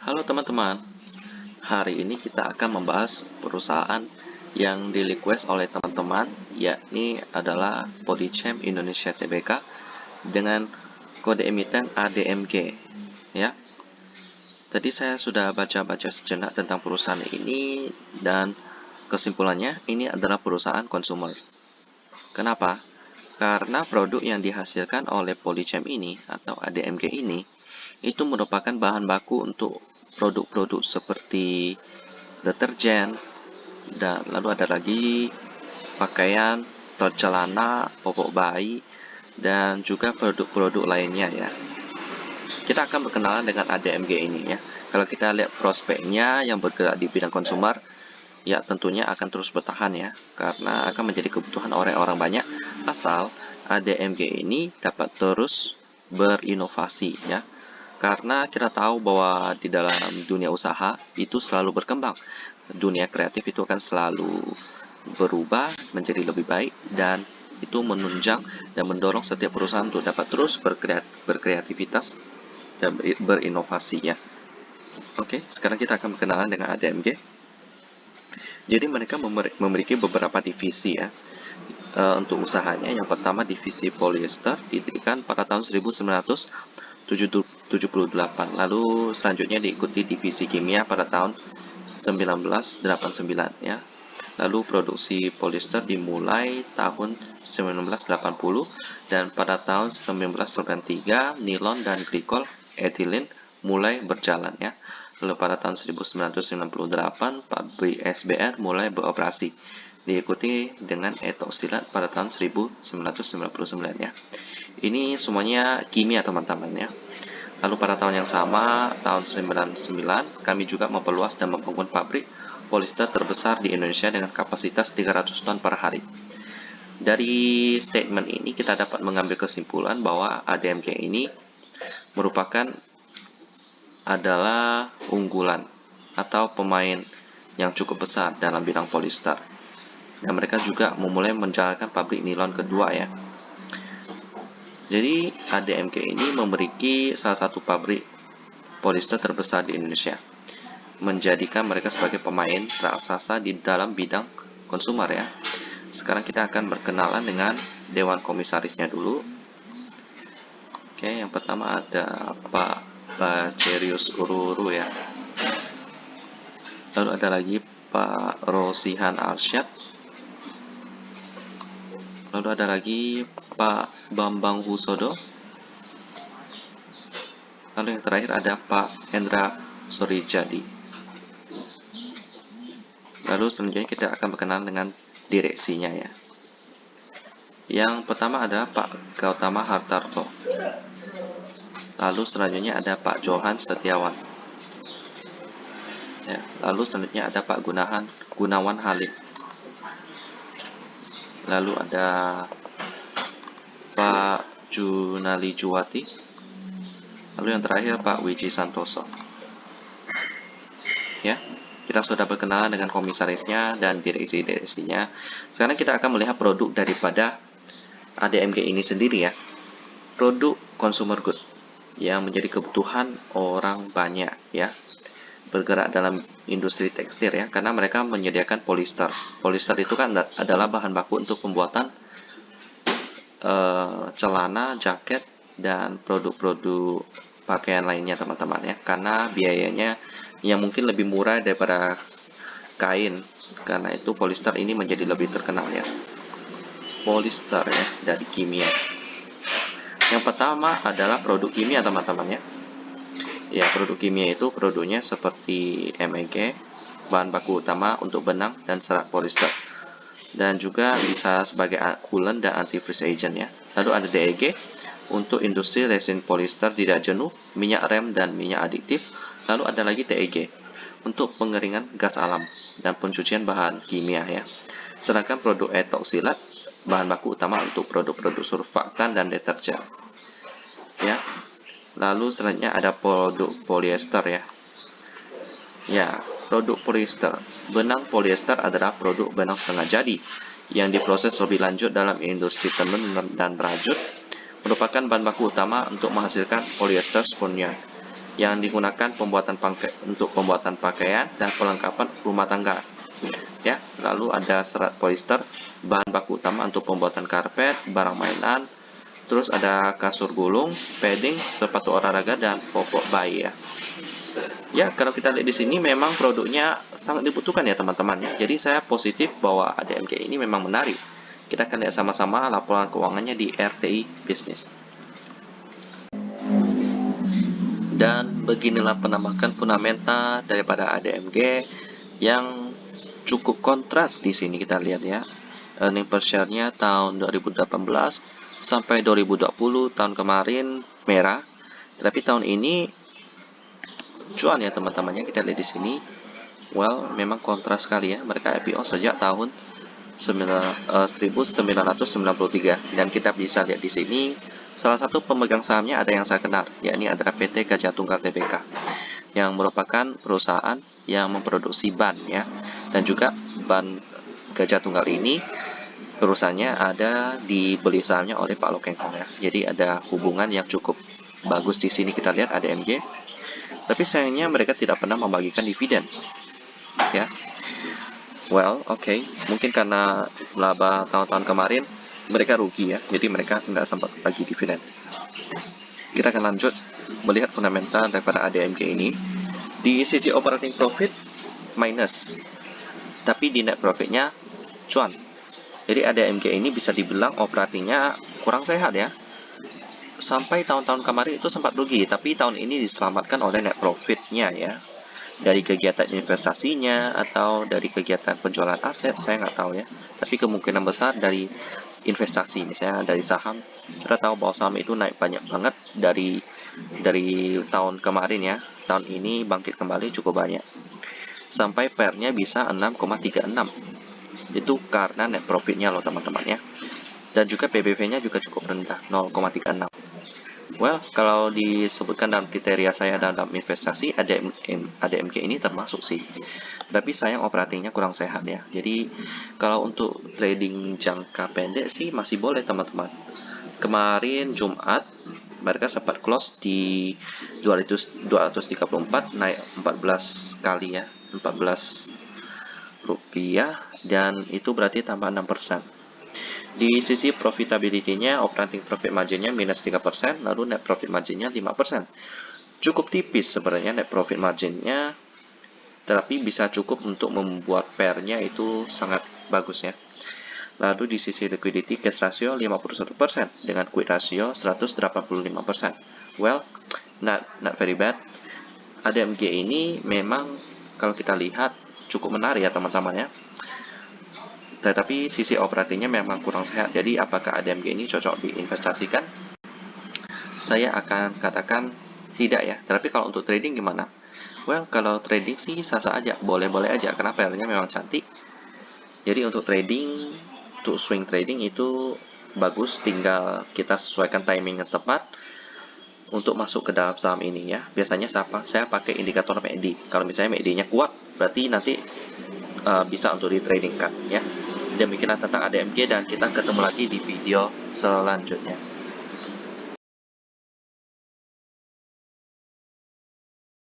Halo teman-teman, hari ini kita akan membahas perusahaan yang di-request oleh teman-teman, yakni adalah Bodychem Indonesia Tbk dengan kode emiten ADMG. Ya, tadi saya sudah baca-baca sejenak tentang perusahaan ini dan kesimpulannya ini adalah perusahaan konsumer. Kenapa? Karena produk yang dihasilkan oleh Bodychem ini atau ADMG ini itu merupakan bahan baku untuk produk-produk seperti deterjen, dan lalu ada lagi pakaian, celana, popok bayi, dan juga produk-produk lainnya ya. Kita akan berkenalan dengan ADMG ini ya. Kalau kita lihat prospeknya yang bergerak di bidang konsumer, ya tentunya akan terus bertahan ya, karena akan menjadi kebutuhan orang-orang banyak asal ADMG ini dapat terus berinovasi ya. Karena kita tahu bahwa di dalam dunia usaha itu selalu berkembang. Dunia kreatif itu akan selalu berubah menjadi lebih baik, dan itu menunjang dan mendorong setiap perusahaan untuk dapat terus berkreativitas dan berinovasi ya. Oke, sekarang kita akan berkenalan dengan ADMG. Jadi mereka memiliki beberapa divisi ya untuk usahanya. Yang pertama divisi polyester didirikan pada tahun 1978. Lalu selanjutnya diikuti divisi kimia pada tahun 1989 ya. Lalu produksi polyester dimulai tahun 1980, dan pada tahun 1993 nilon dan glikol etilen mulai berjalan ya. Lalu pada tahun 1998 pabrik SBR mulai beroperasi, diikuti dengan etoksilat pada tahun 1999 ya. Ini semuanya kimia teman-teman ya. Lalu pada tahun yang sama, tahun 1999, kami juga memperluas dan membangun pabrik polyester terbesar di Indonesia dengan kapasitas 300 ton per hari. Dari statement ini kita dapat mengambil kesimpulan bahwa ADMG ini merupakan adalah unggulan atau pemain yang cukup besar dalam bidang polyester. Dan mereka juga memulai menjalankan pabrik nilon kedua ya. Jadi ADMG ini memiliki salah satu pabrik polyester terbesar di Indonesia, menjadikan mereka sebagai pemain raksasa di dalam bidang konsumer ya. Sekarang kita akan berkenalan dengan Dewan Komisarisnya dulu. Oke, yang pertama ada Pak Bacerius Ururu ya. Lalu ada lagi Pak Rosihan Arsyad. Lalu ada lagi Pak Bambang Husodo. Lalu yang terakhir ada Pak Hendra Sorijadi. Lalu selanjutnya kita akan berkenalan dengan direksinya ya. Yang pertama ada Pak Gautama Hartarto. Lalu selanjutnya ada Pak Johan Setiawan. Ya, lalu selanjutnya ada Pak Gunawan Halim. Lalu ada Pak Junali Juwati. Lalu yang terakhir Pak Wiji Santoso. Ya, kita sudah berkenalan dengan komisarisnya dan direksi-direksinya. Sekarang kita akan melihat produk daripada ADMG ini sendiri ya. Produk consumer good yang menjadi kebutuhan orang banyak ya, bergerak dalam industri tekstil ya, karena mereka menyediakan polyester. Polyester itu kan adalah bahan baku untuk pembuatan celana, jaket, dan produk-produk pakaian lainnya teman-teman ya, karena biayanya yang mungkin lebih murah daripada kain. Karena itu polyester ini menjadi lebih terkenal ya. Polyester ya, dari kimia. Yang pertama adalah produk kimia teman-teman ya. Ya, produk kimia itu produknya seperti MEG, bahan baku utama untuk benang dan serat polyester, dan juga bisa sebagai coolant dan antifreeze agent ya. Lalu ada DEG untuk industri resin polyester tidak jenuh, minyak rem dan minyak adiktif. Lalu ada lagi TEG untuk pengeringan gas alam dan pencucian bahan kimia ya. Sedangkan produk etoksilat bahan baku utama untuk produk-produk surfaktan dan deterjen ya. Lalu selanjutnya ada produk polyester ya. Ya, produk polyester. Benang polyester adalah produk benang setengah jadi yang diproses lebih lanjut dalam industri tenun dan rajut, merupakan bahan baku utama untuk menghasilkan polyester spunnya. yang digunakan untuk pembuatan pakaian dan perlengkapan rumah tangga. Ya, lalu ada serat polyester, bahan baku utama untuk pembuatan karpet, barang mainan, terus ada kasur gulung, padding, sepatu olahraga, dan popok bayi ya. Ya, kalau kita lihat di sini memang produknya sangat dibutuhkan ya teman-teman ya. Jadi saya positif bahwa ADMG ini memang menarik. Kita akan lihat sama-sama laporan keuangannya di RTI Business. Dan beginilah penambahan fundamental daripada ADMG yang cukup kontras di sini kita lihat ya. Earning per share-nya tahun 2018 sampai 2020 tahun kemarin merah. Tapi tahun ini cuan ya teman-temannya, kita lihat di sini. Well, memang kontras sekali ya. Mereka IPO sejak tahun 1993 dan kita bisa lihat di sini salah satu pemegang sahamnya ada yang saya kenal, yakni adalah PT Gajah Tunggal Tbk yang merupakan perusahaan yang memproduksi ban ya, dan juga ban Gajah Tunggal ini perusahaannya ada dibeli sahamnya oleh Pak Lokeng Hong ya. Jadi ada hubungan yang cukup bagus di sini kita lihat ADMG. Tapi sayangnya mereka tidak pernah membagikan dividen ya. Well, okay. Mungkin karena laba tahun-tahun kemarin mereka rugi ya, jadi mereka nggak sempat bagi dividen. Kita akan lanjut melihat fundamental daripada ADMG ini. Di sisi operating profit minus, tapi di net profitnya cuan. Jadi ADMG ini bisa dibilang operatingnya kurang sehat ya. Sampai tahun-tahun kemarin itu sempat rugi, tapi tahun ini diselamatkan oleh net profitnya ya. Dari kegiatan investasinya atau dari kegiatan penjualan aset, saya nggak tahu ya. Tapi kemungkinan besar dari investasi, misalnya dari saham. Kita tahu bahwa saham itu naik banyak banget dari tahun kemarin ya. Tahun ini bangkit kembali cukup banyak. Sampai PER-nya bisa 6,36. Itu karena net profitnya loh teman-teman ya. Dan juga PBV-nya juga cukup rendah, 0,36. Well, kalau disebutkan dalam kriteria saya dalam investasi, ADMG ini termasuk sih. Tapi sayang operatingnya kurang sehat ya. Jadi kalau untuk trading jangka pendek sih masih boleh teman-teman. Kemarin Jumat mereka sempat close di 234, naik 14 kali ya, 14 rupiah, dan itu berarti tambah 6%. Di sisi profitability-nya, operating profit margin-nya minus 3%, lalu net profit margin-nya 5%. Cukup tipis sebenarnya net profit margin-nya, tapi bisa cukup untuk membuat PER-nya itu sangat bagus ya. Lalu di sisi liquidity, cash ratio 51% dengan quick ratio 185%. Well, not very bad. ADMG ini memang kalau kita lihat cukup menarik ya teman-teman ya. Tetapi sisi operatingnya memang kurang sehat. Jadi apakah ADMG ini cocok diinvestasikan? Saya akan katakan tidak ya. Tapi kalau untuk trading gimana? Well, kalau trading sih sah-sah aja, boleh-boleh aja karena pairnya memang cantik. Jadi untuk trading, untuk swing trading itu bagus, tinggal kita sesuaikan timing yang tepat untuk masuk ke dalam saham ini ya. Biasanya saya pakai indikator MACD. Kalau misalnya MACD-nya kuat, berarti nanti bisa untuk di trading kan ya. Demikianlah tentang ADMG dan kita ketemu lagi di video selanjutnya.